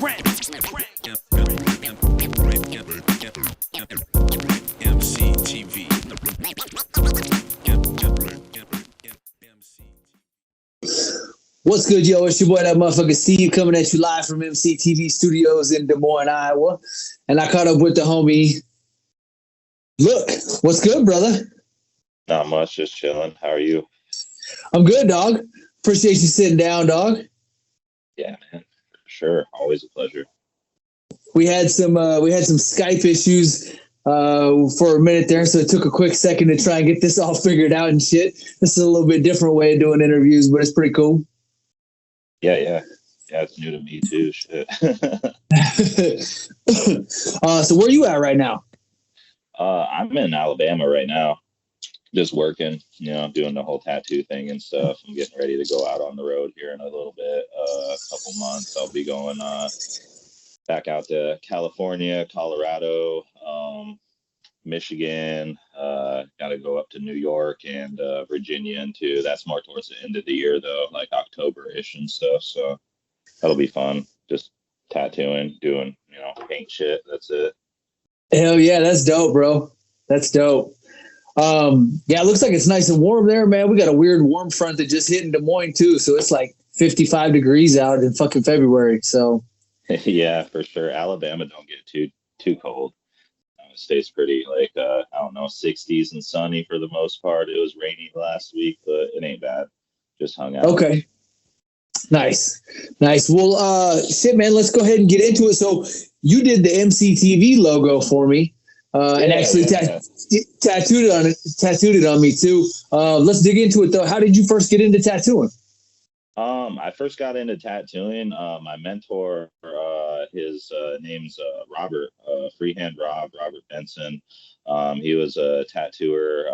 EmceeTV. What's good, yo? It's your boy, that motherfucker Steve, coming at you live from EmceeTV Studios in Des Moines, Iowa. And I caught up with the homie. Look, what's good, brother? Not much, just chilling. How are you? I'm good, dog. Appreciate you sitting down, dog. Yeah, man. Sure. Always a pleasure. We had some Skype issues for a minute there, so it took a quick second to try and get this all figured out and shit. This is a little bit different way of doing interviews, but it's pretty cool. Yeah, it's new to me too. Shit. So where you at right now? I'm in Alabama right now, just working, doing the whole tattoo thing and stuff. I'm getting ready to go out on the road here in a little bit. A couple months, I'll be going back out to California, Colorado, Michigan. Got to go up to New York and Virginia too. That's more towards the end of the year though, like October-ish and stuff. So that'll be fun. Just tattooing, doing, paint shit. That's it. Hell yeah, that's dope, bro. That's dope. Yeah, it looks like it's nice and warm there, man. We got a weird warm front that just hit in Des Moines too, so it's like 55 degrees out in fucking February. So yeah, for sure. Alabama don't get too cold. It stays pretty like I don't know, 60s and sunny for the most part. It was rainy last week, but it ain't bad. Just hung out. Okay. Nice. Well, shit, man, let's go ahead and get into it. So you did the EmceeTV logo for me, and actually tattooed it on me too. Let's dig into it though. How did you first get into tattooing? I first got into tattooing. My mentor, his name's Robert, Freehand Robert Benson. He was a tattooer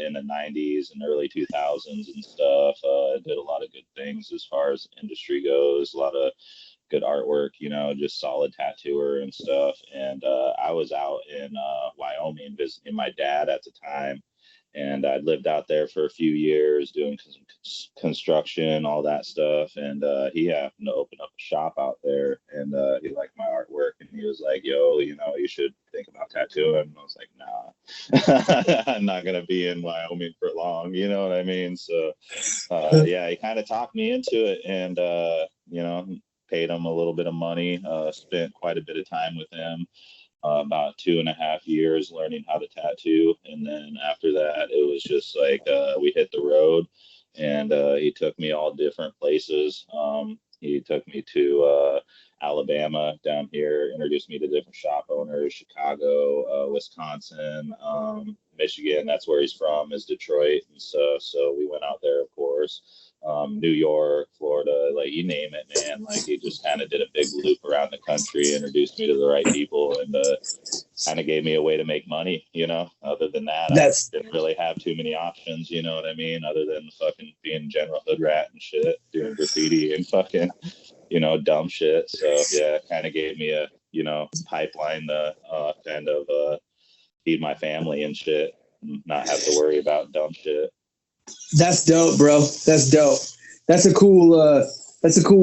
in the 90s and early 2000s and stuff. Did a lot of good things as far as industry goes. A lot of good artwork, just solid tattooer and stuff. And I was out in Wyoming visiting my dad at the time. And I'd lived out there for a few years doing construction, all that stuff. And he happened to open up a shop out there, and he liked my artwork. And he was like, yo, you should think about tattooing. And I was like, nah, I'm not going to be in Wyoming for long. You know what I mean? So, yeah, he kind of talked me into it and, paid him a little bit of money, spent quite a bit of time with him. About 2.5 years learning how to tattoo, and then after that it was just like we hit the road, and he took me all different places. He took me to Alabama down here, introduced me to different shop owners, Chicago, Wisconsin, Michigan, that's where he's from, is Detroit and stuff. So we went out there, of course. New York, Florida, like you name it, man. Like he just kind of did a big loop around the country, introduced me to the right people, and kind of gave me a way to make money. Other than that, I didn't really have too many options. You know what I mean? Other than fucking being general hood rat and shit, doing graffiti and fucking, dumb shit. So yeah, it kind of gave me a pipeline to kind of feed my family and shit, and not have to worry about dumb shit. That's dope, bro. That's dope. That's a cool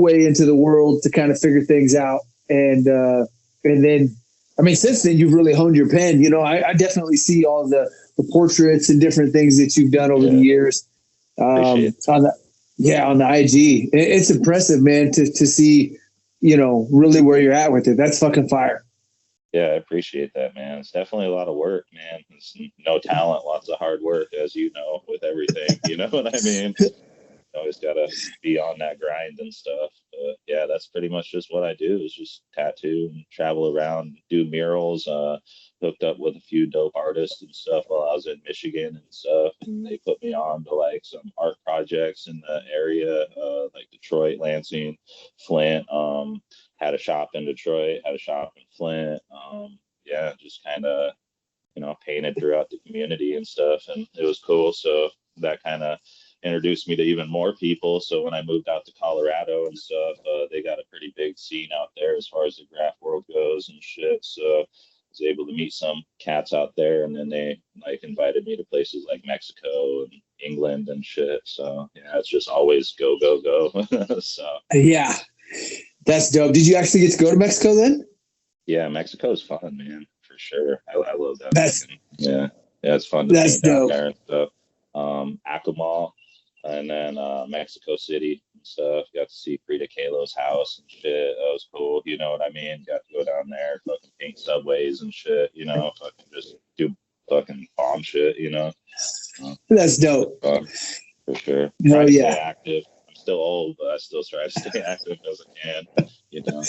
way into the world to kind of figure things out. And then, I mean, since then you've really honed your pen. I definitely see all the portraits and different things that you've done over the years. On the IG. It's impressive, man, to see, really where you're at with it. That's fucking fire. Yeah, I appreciate that, man. It's definitely a lot of work, man. It's no talent, lots of hard work, as you know, with everything. You know what I mean? Always got to be on that grind and stuff. But yeah, that's pretty much just what I do, is just tattoo and travel around, do murals. Hooked up with a few dope artists and stuff while I was in Michigan and stuff. And they put me on to like some art projects in the area, like Detroit, Lansing, Flint. Had a shop in Detroit, had a shop in Flint. Yeah, just kind of, painted throughout the community and stuff. And it was cool. So that kind of introduced me to even more people. So when I moved out to Colorado and stuff, they got a pretty big scene out there as far as the graph world goes and shit. So I was able to meet some cats out there, and then they like invited me to places like Mexico and England and shit. So yeah, it's just always go. So yeah. That's dope. Did you actually get to go to Mexico then? Yeah, Mexico's fun, man, for sure. I love that That's fucking, yeah. Yeah, it's fun to that's paint down dope. there and stuff. Akumal, and then Mexico City and stuff. Got to see Frida Kahlo's house and shit. That was cool. You know what I mean? Got to go down there, fucking paint subways and shit. You know, fucking just do fucking bomb shit. You know, That's dope. fun for sure. Try Hell to yeah. stay active. I'm still old, but I still try to stay active as I can. You know.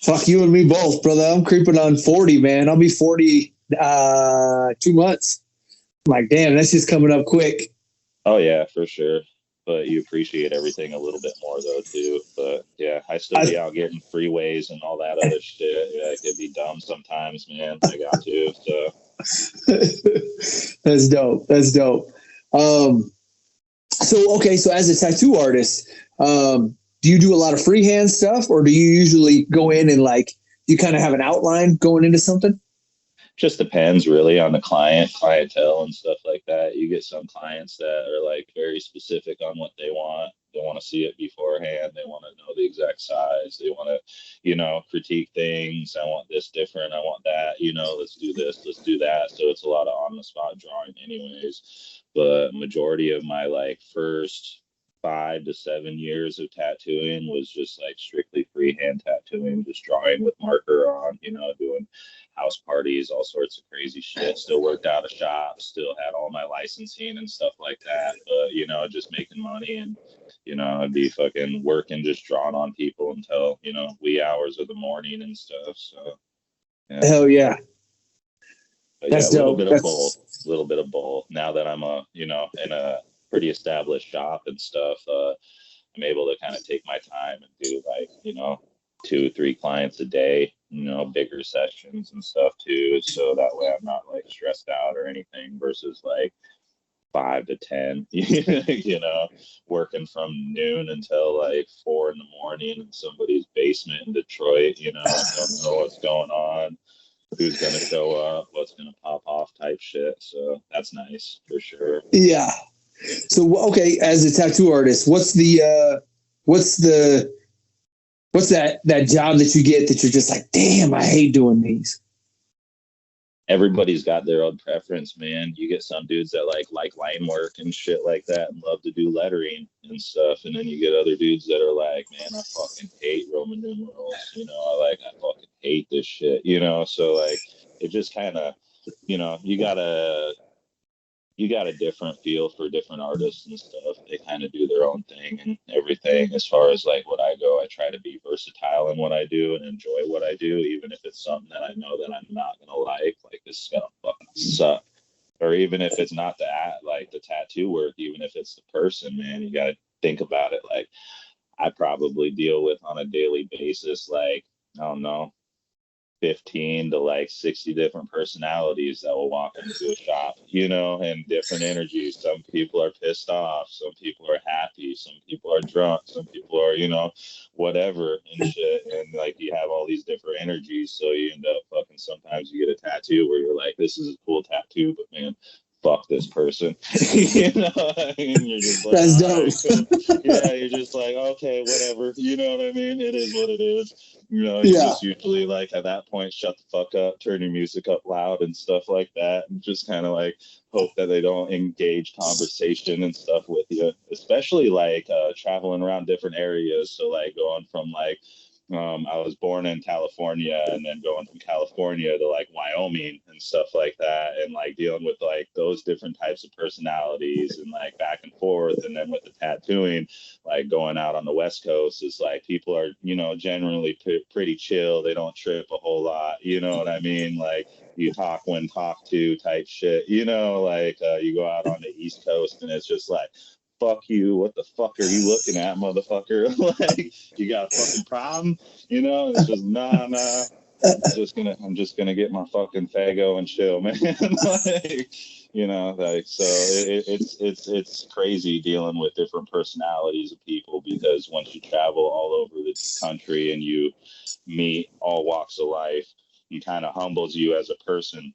Fuck you and me both, brother. I'm creeping on 40, man. I'll be 40 2 months. I'm like, damn, that's just coming up quick. Oh yeah, for sure. But you appreciate everything a little bit more though too. But yeah, I still be out getting freeways and all that other shit. Yeah, it could be dumb sometimes, man. I got to. So That's dope. That's dope. So okay, so as a tattoo artist, do you do a lot of freehand stuff, or do you usually go in and like you kind of have an outline going into something? just depends really on the clientele and stuff like that. You get some clients that are like very specific on what they want. They want to see it beforehand. They want to know the exact size. They want to, critique things. I want this different. I want that, let's do this, let's do that. So it's a lot of on the spot drawing anyways. But majority of my like first 5 to 7 years of tattooing was just like strictly freehand tattooing, just drawing with marker on, doing house parties, all sorts of crazy shit. Still worked out a shop, still had all my licensing and stuff like that. But, just making money and, I'd be fucking working, just drawing on people until, wee hours of the morning and stuff. So, yeah. Hell yeah. But That's yeah, a little dope. bit of both. A little bit of both. Now that I'm in a pretty established shop and stuff, I'm able to kind of take my time and do like, 2 3 clients a day, bigger sessions and stuff too. So that way I'm not like stressed out or anything versus like 5 to 10, working from noon until like 4 in the morning in somebody's basement in Detroit, don't know what's going on, who's going to show up, what's going to pop off type shit. So that's nice for sure. Yeah. So, okay, as a tattoo artist, what's that job that you get that you're just like, damn, I hate doing these? Everybody's got their own preference, man. You get some dudes that like line work and shit like that and love to do lettering and stuff. And then you get other dudes that are like, man, I fucking hate Roman numerals. I fucking hate this shit, So like, it just kind of, you got a different feel for different artists and stuff. They kind of do their own thing and everything. As far as like what I go, I try to be versatile in what I do and enjoy what I do, even if it's something that I know that I'm not gonna like this is gonna fucking suck. Or even if it's not like the tattoo work, even if it's the person, man, you gotta think about it. Like I probably deal with on a daily basis, like, I don't know, 15 to like 60 different personalities that will walk into a shop, and different energies. Some people are pissed off, some people are happy, some people are drunk, some people are, whatever and shit. And like you have all these different energies. So you end up fucking sometimes you get a tattoo where you're like, this is a cool tattoo, but man, fuck this person. And you're just like, that's dope. Right, yeah, you're just like, okay, whatever. You know what I mean? It is what it is. You just usually like at that point shut the fuck up, turn your music up loud and stuff like that, and just kind of like hope that they don't engage conversation and stuff with you, especially like traveling around different areas. So like going from like I was born in California and then going from California to like Wyoming and stuff like that, and like dealing with like those different types of personalities and like back and forth. And then with the tattooing, like going out on the West Coast is like people are, generally pretty chill. They don't trip a whole lot. You know what I mean? Like you talk when talked to type shit, you go out on the East Coast and it's just like, fuck you, what the fuck are you looking at, motherfucker? Like you got a fucking problem, it's just nah. I'm just gonna get my fucking fago and chill, man. So it's crazy dealing with different personalities of people, because once you travel all over the country and you meet all walks of life, it kind of humbles you as a person,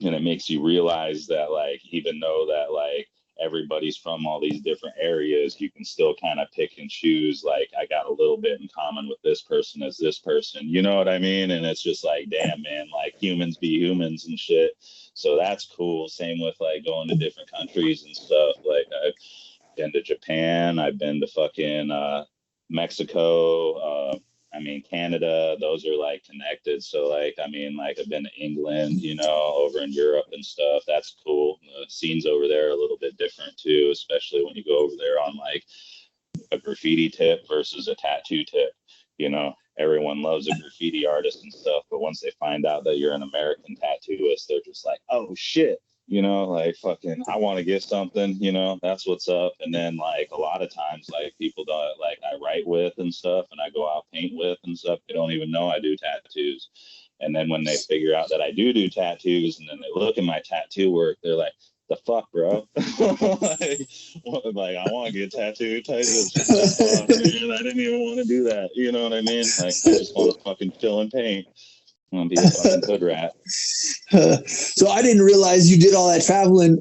and it makes you realize that like even though that like everybody's from all these different areas, you can still kind of pick and choose. Like, I got a little bit in common with this person as this person, you know what I mean? And it's just like, damn, man, like humans be humans and shit. So that's cool. Same with like going to different countries and stuff. Like, I've been to Japan, I've been to fucking Mexico, I mean, Canada, those are like connected. So, like, I mean, like, I've been to England, you know, over in Europe and stuff. That's cool. The scenes over there are a little bit different too, especially when you go over there on like a graffiti tip versus a tattoo tip. You know, everyone loves a graffiti artist and stuff, but once they find out that you're an American tattooist, they're just like, oh shit, you know, like fucking, I want to get something, you know, that's what's up. And then like a lot of times, like people don't like I write with and stuff, and I go out paint with and stuff. They don't even know I do tattoos. And then when they figure out that I do tattoos, and then they look at my tattoo work, they're like, the fuck, bro? like I want to get tattooed. Like, fuck, man, I didn't even want to do that. You know what I mean? Like, I just want to fucking chill and paint. I want to be a fucking hood rat. So I didn't realize you did all that traveling.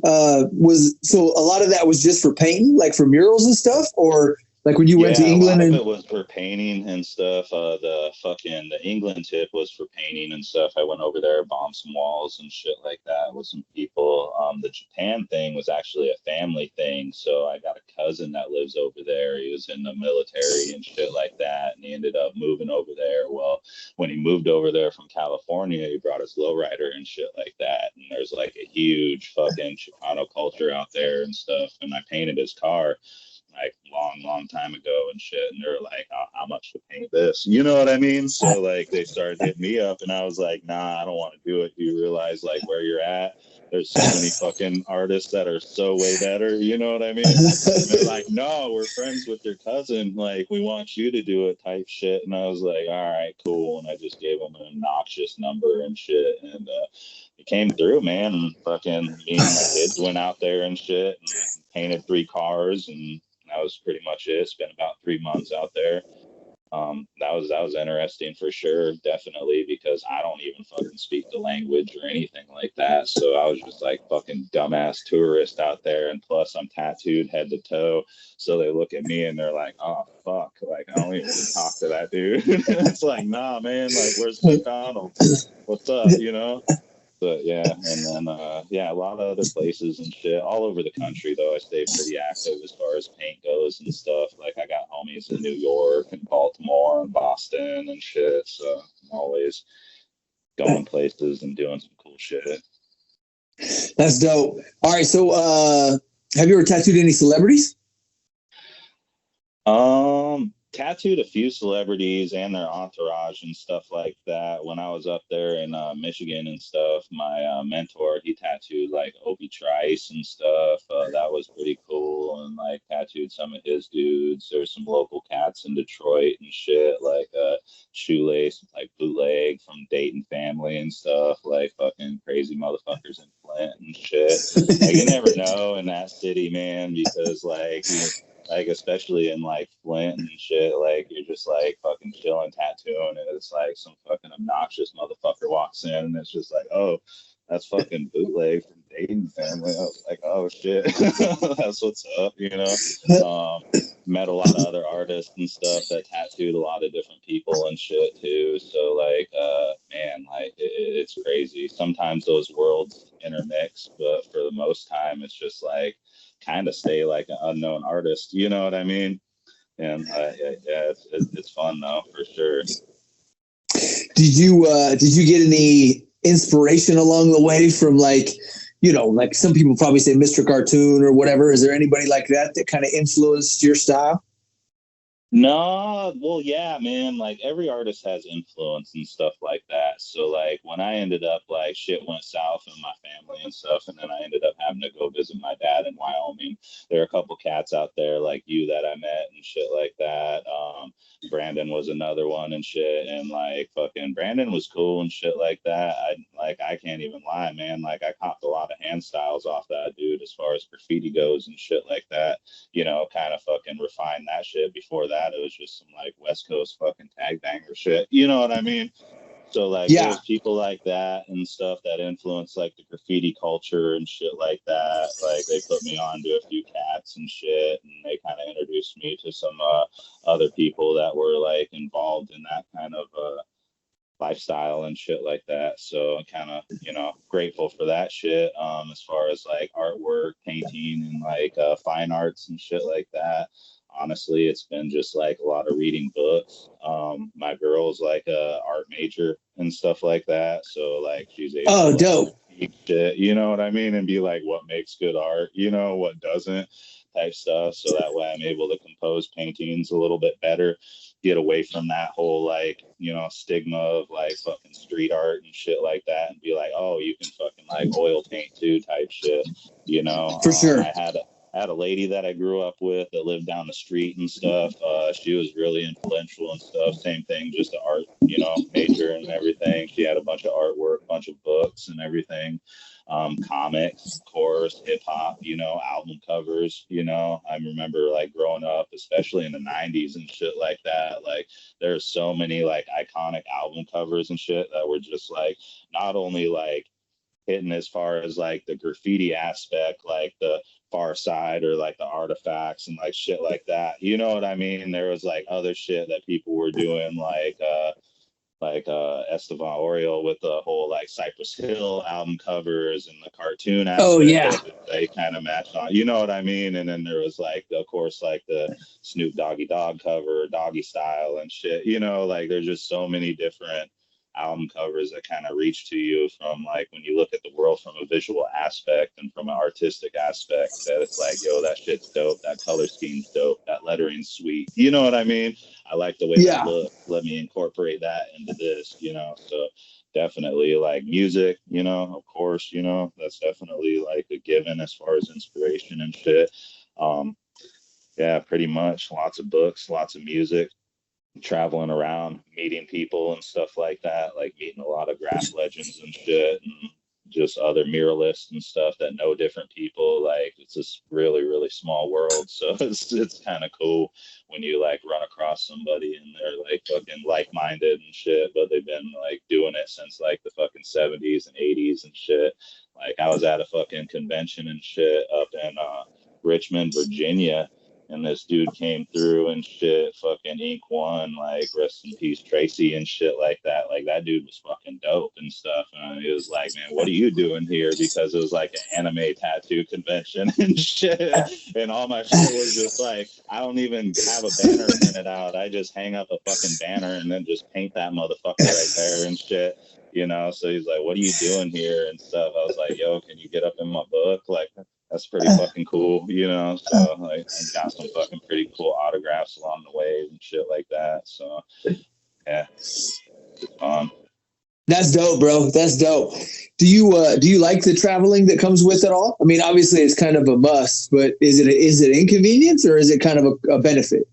So a lot of that was just for painting, like for murals and stuff, or like when you went to England? A lot of it was for painting and stuff. The England tip was for painting and stuff. I went over there, bombed some walls and shit like that with some people. The Japan thing was actually a family thing. So I got a cousin that lives over there. He was in the military and shit like that, and he ended up moving over there. Well, when he moved over there from California, he brought his lowrider and shit like that. And there's like a huge fucking Chicano culture out there and stuff. And I painted his car like long time ago and shit, and they're like, how much to paint this, you know what I mean? So like they started hitting me up, and I was like, nah, I don't want to do it. Do you realize like where you're at? There's so many fucking artists that are so way better, you know what I mean? And they're like, no, we're friends with your cousin, like we want you to do it type shit. And I was like, all right, cool. And I just gave them an obnoxious number and shit, and it came through, man. And fucking me and my kids went out there and shit and painted 3 cars, and that was pretty much it. Spent about 3 months out there. That was interesting for sure, definitely, because I don't even fucking speak the language or anything like that. So I was just like fucking dumbass tourist out there, and plus I'm tattooed head to toe. So they look at me and they're like, "Oh fuck!" Like I don't even talk to that dude. It's like, nah, man. Like, where's McDonald's? What's up? You know? But yeah, and then a lot of other places and shit all over the country. Though I stay pretty active as far as paint goes and stuff. Like I got homies in New York and Baltimore and Boston and shit. So I'm always going places and doing some cool shit. That's dope. All right, so have you ever tattooed any celebrities? Tattooed a few celebrities and their entourage and stuff like that. When I was up there in Michigan and stuff, my mentor, he tattooed like Opie Trice and stuff. That was pretty cool. And like tattooed some of his dudes. There's some local cats in Detroit and shit, like Shoelace, like Bootleg from Dayton Family and stuff, like fucking crazy motherfuckers in Flint and shit. Like you never know in that city, man, because like especially in like Flint and shit, like you're just like fucking chilling tattooing, and it's like some fucking obnoxious motherfucker walks in, and it's just like, oh, that's fucking Bootleg from Dayton Family. I was like, oh shit, that's what's up, you know. Met a lot of other artists and stuff that tattooed a lot of different people and shit too. So like, man, like it's crazy. Sometimes those worlds intermix, but for the most time, it's just like kind of stay like an unknown artist, you know what I mean? And it's fun though, for sure. Did you get any inspiration along the way from like, you know, like some people probably say Mr. Cartoon or whatever? Is there anybody like that kind of influenced your style? No, well, yeah, man. Like every artist has influence and stuff like that. So like when I ended up like shit went south in my family and stuff, and then I ended up having to go visit my dad in Wyoming. There are a couple cats out there like you that I met and shit like that. Brandon was another one and shit, and like fucking Brandon was cool and shit like that. I can't even lie, man. Like I copped a lot of hand styles off that dude as far as graffiti goes and shit like that. You know, kind of fucking refine that shit. Before that, it was just some like West Coast fucking tag banger shit. You know what I mean? So like Yeah. there's people like that and stuff that influence like the graffiti culture and shit like that. Like they put me on to a few cats and shit, and they kind of introduced me to some other people that were like involved in that kind of lifestyle and shit like that. So I'm kind of, grateful for that shit. As far as like artwork, painting, and like fine arts and shit like that. Honestly, it's been just like a lot of reading books. My girl's like a art major and stuff like that. So like she's able Oh, to like dope. critique shit, you know what I mean? And be like, what makes good art, what doesn't type stuff. So that way I'm able to compose paintings a little bit better, get away from that whole like stigma of like fucking street art and shit like that, and be like, oh, you can fucking like oil paint too type shit. For sure. I had a lady that I grew up with that lived down the street and stuff. She was really influential and stuff. Same thing, just an art, major and everything. She had a bunch of artwork, bunch of books and everything. Comics, of course, hip hop, album covers. I remember like growing up, especially in the 90s and shit like that. Like there's so many like iconic album covers and shit that were just like not only like hitting as far as like the graffiti aspect, like the Far Side or like the artifacts and like shit like that. You know what I mean? There was like other shit that people were doing, like Estevan Oriol with the whole like Cypress Hill album covers and the cartoon Oh, aspect yeah. of it, they kind of matched on. You know what I mean? And then there was like, of course, like the Snoop Doggy Dogg cover, Doggy Style and shit. Like there's just so many different album covers that kind of reach to you from like when you look at the world from a visual aspect and from an artistic aspect, that it's like, yo, that shit's dope, that color scheme's dope, that lettering's sweet. You know what I mean? I like the way that Yeah. looks. Let me incorporate that into this, so definitely like music, of course, that's definitely like a given as far as inspiration and shit. um yeah, pretty much lots of books, lots of music, traveling around, meeting people and stuff like that, like meeting a lot of graph legends and shit, and just other muralists and stuff that know different people. Like it's this really, really small world. So it's kind of cool when you like run across somebody and they're like fucking like-minded and shit, but they've been like doing it since like the fucking 70s and 80s and shit. Like I was at a fucking convention and shit up in Richmond, Virginia, and this dude came through and shit, fucking Ink One, like rest in peace Tracy and shit like that. Like that dude was fucking dope and stuff. And it was like, man, what are you doing here? Because it was like an anime tattoo convention and shit. And all my shit was just like, I don't even have a banner printed out. I just hang up a fucking banner and then just paint that motherfucker right there and shit. So he's like, what are you doing here and stuff? I was like, yo, can you get up in my book? Like, that's pretty fucking cool, So like I got some fucking pretty cool autographs along the way and shit like that. So yeah, it's fun. That's dope, bro. That's dope. Do you like the traveling that comes with it all? I mean, obviously it's kind of a must, but is it inconvenience or is it kind of a benefit?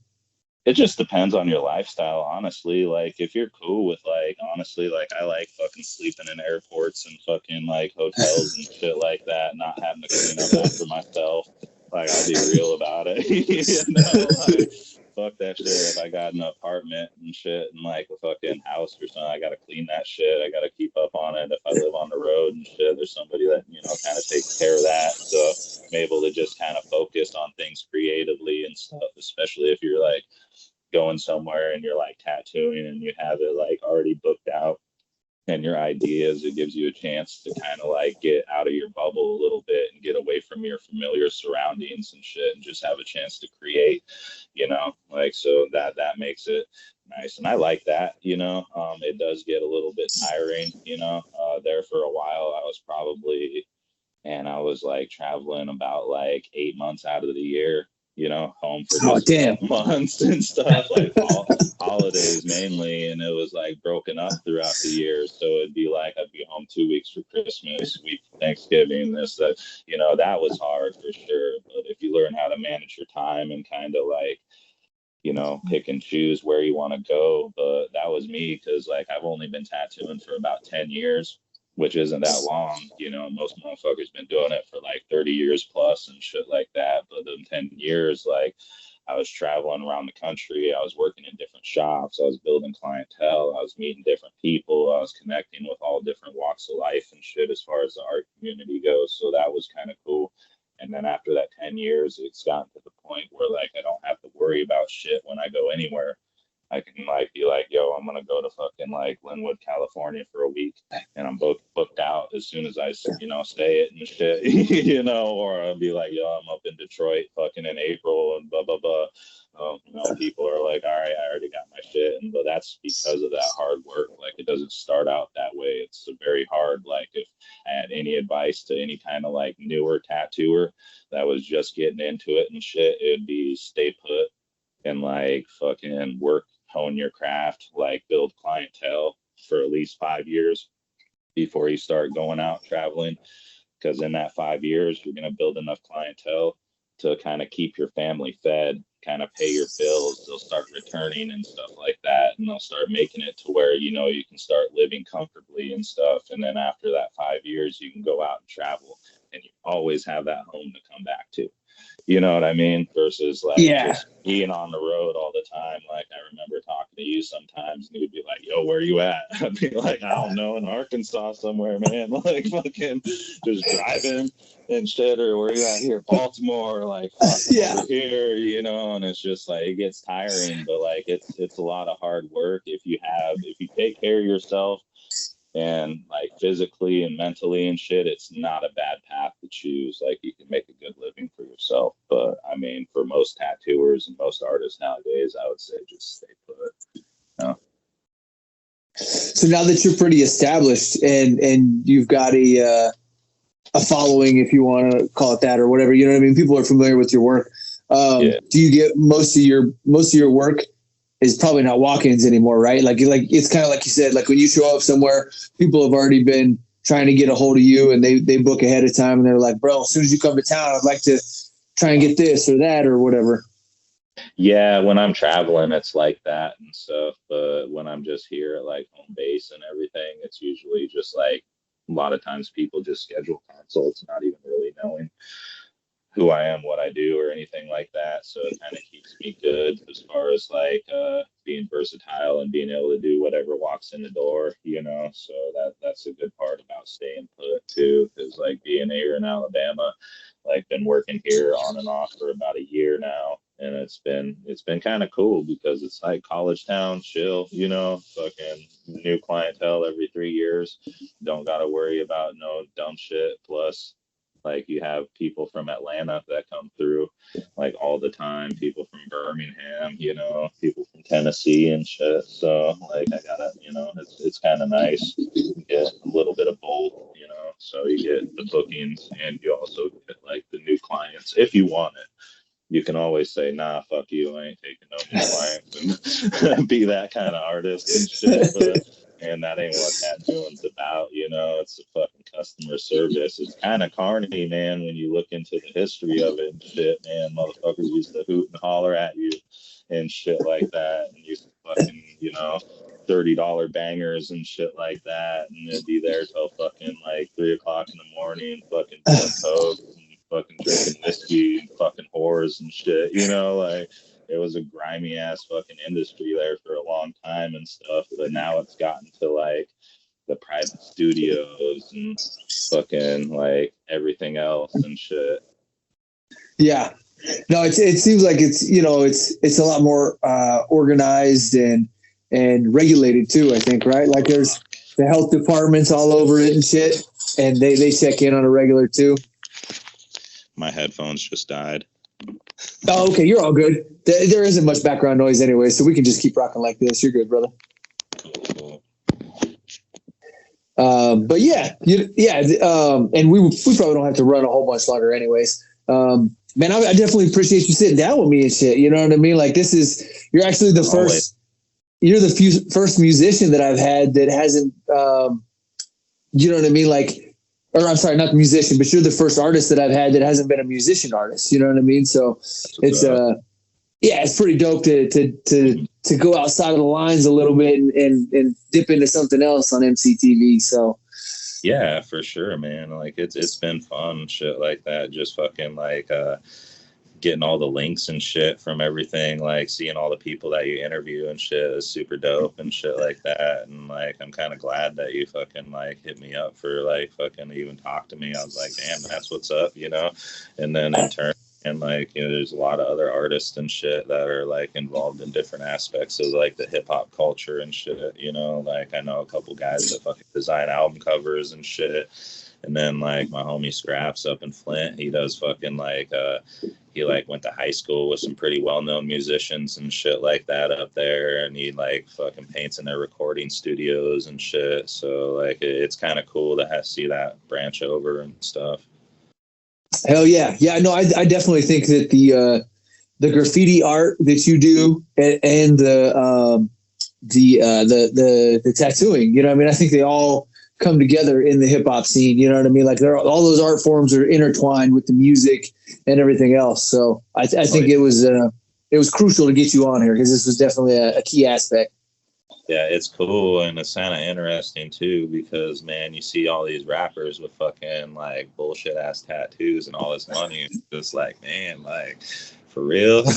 It just depends on your lifestyle, honestly. Like if you're cool with like honestly, like I like fucking sleeping in airports and fucking like hotels and shit like that, not having to clean up after myself. Like I'll be real about it. Like fuck that shit. If I got an apartment and shit and like a fucking house or something, I gotta clean that shit. I gotta keep up on it. If I live on the road and shit, there's somebody that, kind of takes care of that. So I'm able to just kind of focus on things creatively and stuff, especially if you're like going somewhere and you're like tattooing and you have it like already booked out and your ideas, it gives you a chance to kind of like get out of your bubble a little bit and get away from your familiar surroundings and shit and just have a chance to create, like so that makes it nice. And I like that. It does get a little bit tiring, there for a while I was probably, and I was like traveling about like 8 months out of the year, home for just a Damn. couple months and stuff, like holidays mainly. And it was like broken up throughout the year. So it'd be like I'd be home 2 weeks for Christmas, week for Thanksgiving, this, that, that was hard for sure. But if you learn how to manage your time and kind of like, pick and choose where you want to go. But that was me because like I've only been tattooing for about 10 years, which isn't that long. Most motherfuckers been doing it for like 30 years plus and shit like that. But in 10 years, like I was traveling around the country. I was working in different shops. I was building clientele. I was meeting different people. I was connecting with all different walks of life and shit as far as the art community goes. So that was kind of cool. And then after that 10 years, it's gotten to the point where like I don't have to worry about shit when I go anywhere. I can like be like, yo, I'm gonna go to fucking like Linwood, California for a week, and I'm booked out as soon as I, stay it and shit, or I'll be like, yo, I'm up in Detroit, fucking in April, and blah blah blah. People are like, all right, I already got my shit, but that's because of that hard work. Like, it doesn't start out that way. It's very hard. Like, if I had any advice to any kind of like newer tattooer that was just getting into it and shit, it'd be stay put and like fucking work, hone your craft, like build clientele for at least 5 years before you start going out traveling. Because in that 5 years, you're going to build enough clientele to kind of keep your family fed, kind of pay your bills. They'll start returning and stuff like that. And they'll start making it to where, you can start living comfortably and stuff. And then after that 5 years, you can go out and travel, and you always have that home to come back to. You know what I mean? Versus like just being on the road all the time. Like, I remember talking to you sometimes, and you'd be like, yo, where you at? I'd be like, I don't know, in Arkansas somewhere, man. Like, fucking just driving and shit. Or where you at here? Baltimore, like over here, and it's just like, it gets tiring, but like it's a lot of hard work if you take care of yourself and like physically and mentally and shit. It's not a bad path to choose. Like, you can make a good living for yourself. But I mean, for most tattooers and most artists nowadays, I would say just stay put. So now that you're pretty established and you've got a following, if you want to call it that, or whatever, you know what I mean? People are familiar with your work. Do you get most of your work is probably not walk-ins anymore, right? Like it's kind of like you said, like when you show up somewhere, people have already been trying to get a hold of you, and they book ahead of time, and they're like, bro, as soon as you come to town, I'd like to try and get this or that or whatever. Yeah, when I'm traveling, it's like that and stuff. But when I'm just here at like home base and everything, it's usually just like a lot of times people just schedule consults, not even really knowing who I am, what I do, or anything like that. So it kind of keeps me good as far as like being versatile and being able to do whatever walks in the door, So that's a good part about staying put too, because like being here in Alabama, like been working here on and off for about a year now, and it's been kind of cool because it's like college town, chill, fucking new clientele every 3 years. Don't got to worry about no dumb shit. Plus, like, you have people from Atlanta that come through like all the time, people from Birmingham, people from Tennessee and shit. So like I gotta, it's kind of nice. You get a little bit of both, so you get the bookings and you also get like the new clients if you want it. You can always say, nah, fuck you, I ain't taking no new clients, and be that kind of artist and shit. But and that ain't what tattooing's about, it's a fucking customer service. It's kind of carny, man, when you look into the history of it and shit, man. Motherfuckers used to hoot and holler at you and shit like that, and used to fucking, $30 bangers and shit like that, and they'd be there till fucking like 3 o'clock in the morning, fucking doing coke and fucking drinking whiskey and fucking whores and shit, like it was a grimy ass fucking industry there for a long time and stuff. But now it's gotten to like the private studios and fucking like everything else and shit. Yeah. No, it seems like it's a lot more organized and regulated too, I think, right? Like there's the health departments all over it and shit, and they check in on a regular too. My headphones just died. Oh, okay. You're all good. There isn't much background noise anyway, so we can just keep rocking like this. You're good, brother. Cool. But yeah. And we probably don't have to run a whole bunch longer anyways. Man, I definitely appreciate you sitting down with me and shit. You know what I mean? Like you're actually the first, you're the first musician that I've had that hasn't, you know what I mean? Like, or I'm sorry, not the musician, but you're the first artist that I've had that hasn't been a musician artist. You know what I mean? So it's it's pretty dope to go outside of the lines a little bit and dip into something else on EmceeTV. So yeah, for sure, man. Like it's been fun, shit like that. Just fucking like getting all the links and shit from everything, like seeing all the people that you interview and shit is super dope and shit like that. And like, I'm kind of glad that you fucking like hit me up for like fucking even talk to me. I was like, damn, that's what's up, you know? And then in turn, and like, you know, there's a lot of other artists and shit that are like involved in different aspects of like the hip hop culture and shit, you know, like I know a couple guys that fucking design album covers and shit. And then like my homie Scraps up in Flint, he does fucking like he like went to high school with some pretty well-known musicians and shit like that up there, and he like fucking paints in their recording studios and shit. So like it's kind of cool to see that branch over and stuff. Hell yeah. Yeah, no, I definitely think that the graffiti art that you do and the tattooing, you know what I mean? I think they all come together in the hip hop scene, you know what I mean? Like all those art forms are intertwined with the music and everything else. So I think it was crucial to get you on here because this was definitely a key aspect. Yeah, it's cool, and it's kind of interesting too because man, you see all these rappers with fucking like bullshit ass tattoos and all this money. It's just like, man, like for real. Like,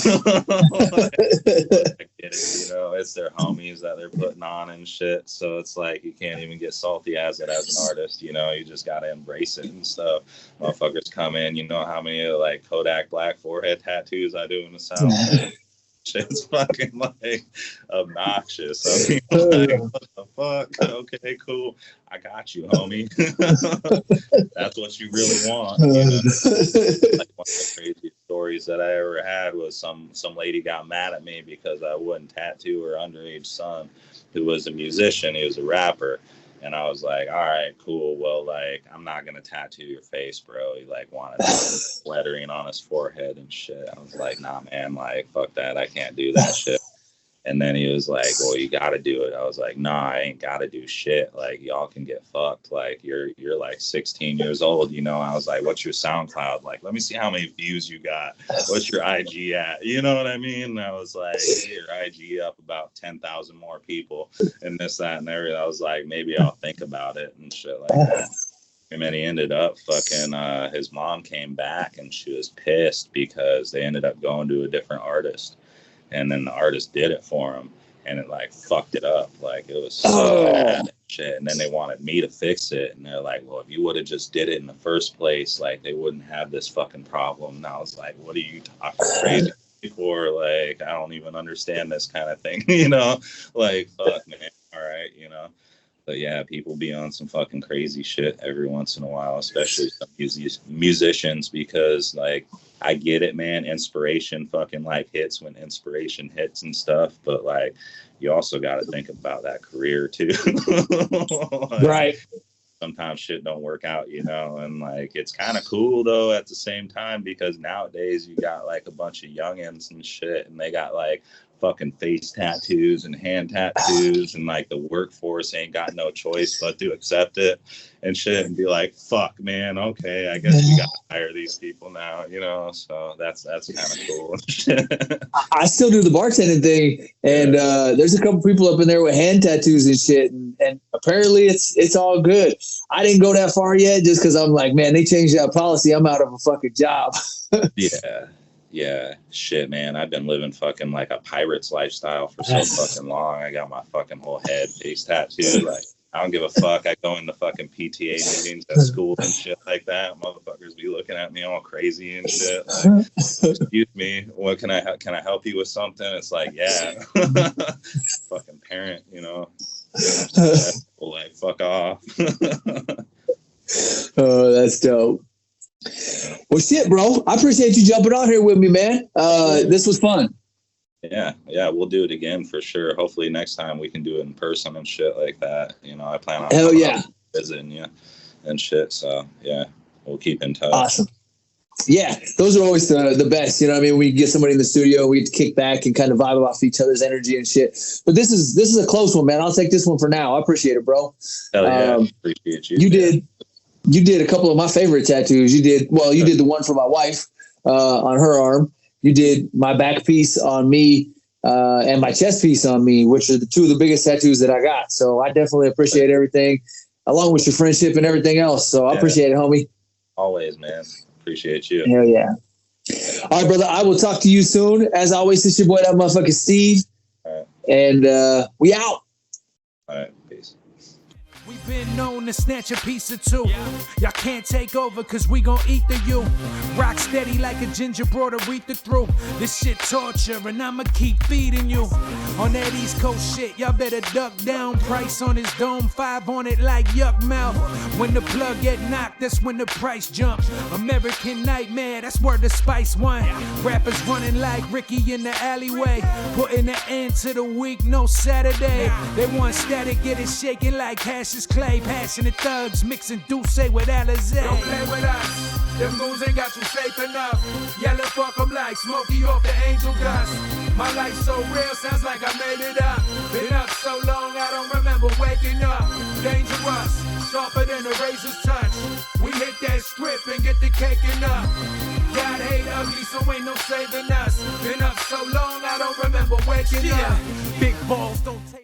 you know, it's their homies that they're putting on and shit. So it's like you can't even get salty as an artist. You know, you just gotta embrace it and stuff. Motherfuckers come in. You know how many like Kodak black forehead tattoos I do in the South. Shit's fucking like obnoxious. I mean, like, what the fuck? Okay, cool. I got you, homie. That's what you really want. You know? Like one of the craziest stories that I ever had was some lady got mad at me because I wouldn't tattoo her underage son, who was a musician. He was a rapper. And I was like, all right, cool. Well, like, I'm not going to tattoo your face, bro. He, like, wanted lettering on his forehead and shit. I was like, nah, man, like, fuck that. I can't do that shit. And then he was like, well, you got to do it. I was like, nah, I ain't got to do shit. Like, y'all can get fucked. Like, you're like 16 years old, you know? I was like, what's your SoundCloud? Like, let me see how many views you got. What's your IG at? You know what I mean? And I was like, your IG up about 10,000 more people and this, that, and everything. I was like, maybe I'll think about it and shit like that. And then he ended up fucking, his mom came back and she was pissed because they ended up going to a different artist. And then the artist did it for him, and it like fucked it up. Like it was so bad and shit. And then they wanted me to fix it, and they're like, "Well, if you would have just did it in the first place, like they wouldn't have this fucking problem." And I was like, "What are you talking crazy for? Like I don't even understand this kind of thing, you know? Like fuck, man. All right, you know." But yeah, people be on some fucking crazy shit every once in a while, especially some musicians, because like I get it, man. Inspiration fucking like hits when inspiration hits and stuff. But like you also got to think about that career too. Like, right. Sometimes shit don't work out, you know, and like it's kind of cool though at the same time because nowadays you got like a bunch of youngins and shit, and they got like fucking face tattoos and hand tattoos, and like the workforce ain't got no choice but to accept it and shit and be like, fuck, man, okay, I guess we got to hire these people now, you know. So that's kind of cool. I still do the bartending thing, and there's a couple people up in there with hand tattoos and shit, and apparently it's all good. I didn't go that far yet just because I'm like, man, they changed that policy. I'm out of a fucking job. Yeah, shit, man. I've been living fucking like a pirate's lifestyle for so fucking long. I got my fucking whole head face tattooed. Like, I don't give a fuck. I go into fucking PTA meetings at school and shit like that. Motherfuckers be looking at me all crazy and shit. Like, excuse me, what can I help you with something? It's like, yeah, fucking parent, you know. Like, fuck off. Oh, that's dope. Well, shit, bro. I appreciate you jumping on here with me, man. This was fun. Yeah, we'll do it again for sure. Hopefully next time we can do it in person and shit like that. You know, I plan on visiting you and shit. So yeah, we'll keep in touch. Awesome. Yeah, those are always the best. You know what I mean? We get somebody in the studio, we kick back and kind of vibe off each other's energy and shit. But this is a close one, man. I'll take this one for now. I appreciate it, bro. Hell yeah, appreciate you. You did a couple of my favorite tattoos. You did the one for my wife on her arm. You did my back piece on me and my chest piece on me, which are the two of the biggest tattoos that I got. So I definitely appreciate everything, along with your friendship and everything else. So I appreciate it, homie. Always, man. Appreciate you. Hell yeah. All right, brother. I will talk to you soon. As always, it's your boy, that motherfucker Steve. All right. And we out. All right. Peace. We've been known to snatch a piece or two. Y'all can't take over cause we gon' eat the you. Rock steady like a ginger brought Aretha through. This shit torture and I'ma keep feeding you. On that East Coast shit, y'all better duck down. Price on his dome, 5 on it like yuck mouth. When the plug get knocked, that's when the price jumps. American Nightmare, that's where the Spice One. Rappers running like Ricky in the alleyway. Putting an end to the week, no Saturday. They want static, get it shaking like hash is clay. Passionate thugs mixing Douce with Alizé. Don't play with us, them goons ain't got you safe enough. Yelling fuck 'em like Smokey off the angel dust. My life so real, sounds like I made it up. Been up so long, I don't remember waking up. Dangerous, sharper than a razor's touch. We hit that script and get the caking up. God hate ugly, so ain't no saving us. Been up so long, I don't remember waking up. Big balls don't take